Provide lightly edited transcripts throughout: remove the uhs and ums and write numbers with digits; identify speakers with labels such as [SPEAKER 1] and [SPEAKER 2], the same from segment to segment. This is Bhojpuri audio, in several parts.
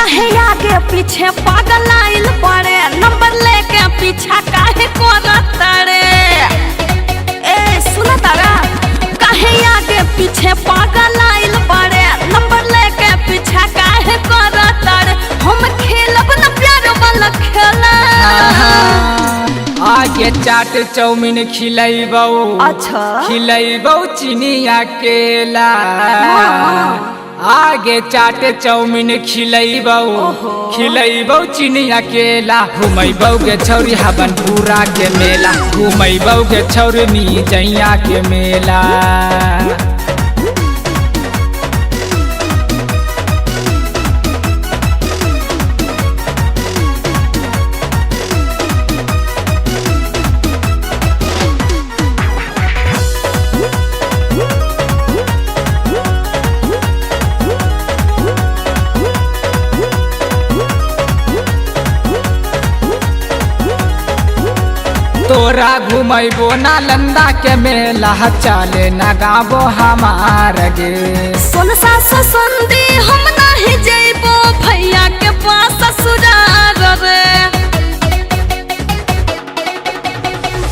[SPEAKER 1] काहे आगे पीछे पागल आइल पड़े, नंबर लेके पीछा काहे करत रे। ए सुन तारा, काहे आगे पीछे पागल आइल पड़े, नंबर लेके पीछा काहे करत रे। हम खेलब न प्यार वाला खेला।
[SPEAKER 2] आगे चाट चाउमीन खिलैबौ,
[SPEAKER 1] अच्छा
[SPEAKER 2] खिलैबौ चिनिया केला। आगे चाट चाउमीन खिलैबौ, खिलैबौ चिनिया केला। घुमैबौ गे छौरी हवनपुरा के मेला, घुमैबौ गे छौरी मिजैया के मेला। तोरा घुमैबो नालंदा के मेला, चले न गाबो हमार गे।
[SPEAKER 1] सुन सास सुंदी हम नहीं जइबो भैया के पास ससुराल रे।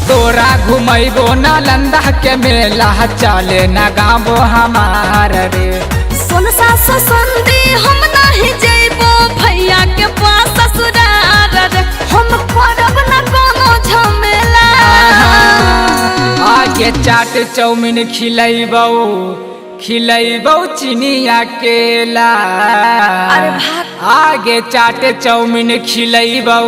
[SPEAKER 2] तोरा घुमैबो नालंदा के मेला, चले न गाबो हमार रे।
[SPEAKER 1] सुन सास सुंदी हम नहीं जइबो भैया के पास ससुराल रे। हम करब न कोनो झमेला।
[SPEAKER 2] आगे चाट चाउमीन खिलैबौ, खिलैबौ चिनिया केला।
[SPEAKER 1] अरे भाग।
[SPEAKER 2] आगे चाट चाउमीन खिलैबौ,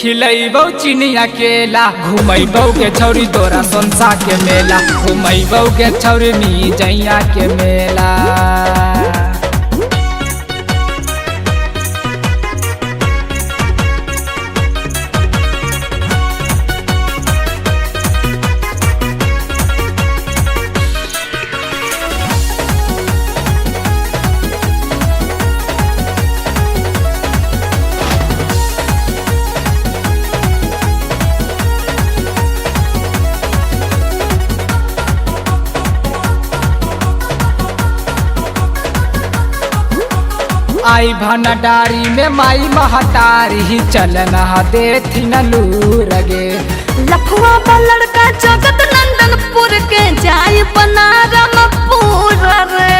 [SPEAKER 2] खिलैबौ चिनिया केला। घुमैबौ गे छौरी तोरा सोनसा के मेला, घुमैबौ गे छौरी मिजैया के मेला। आई भनडारी में माई महतारी, चलना देथी न लूर गे।
[SPEAKER 1] लफुआ बा लड़का जगत नंदनपुर के जाई बनारमपुर रे।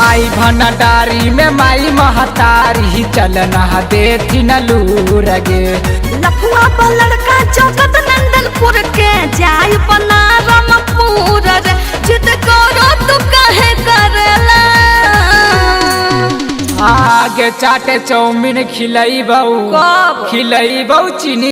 [SPEAKER 2] आई भनडारी में माई महतारी, चलना देथी न लूर गे।
[SPEAKER 1] लफुआ बा लड़का जगत नंदनपुर के जाई बनारमपुर रे। जिद करो तू काहे करेला।
[SPEAKER 2] आगे चाटे चाउमीन खिलैबौ, खिलैबौ चिनी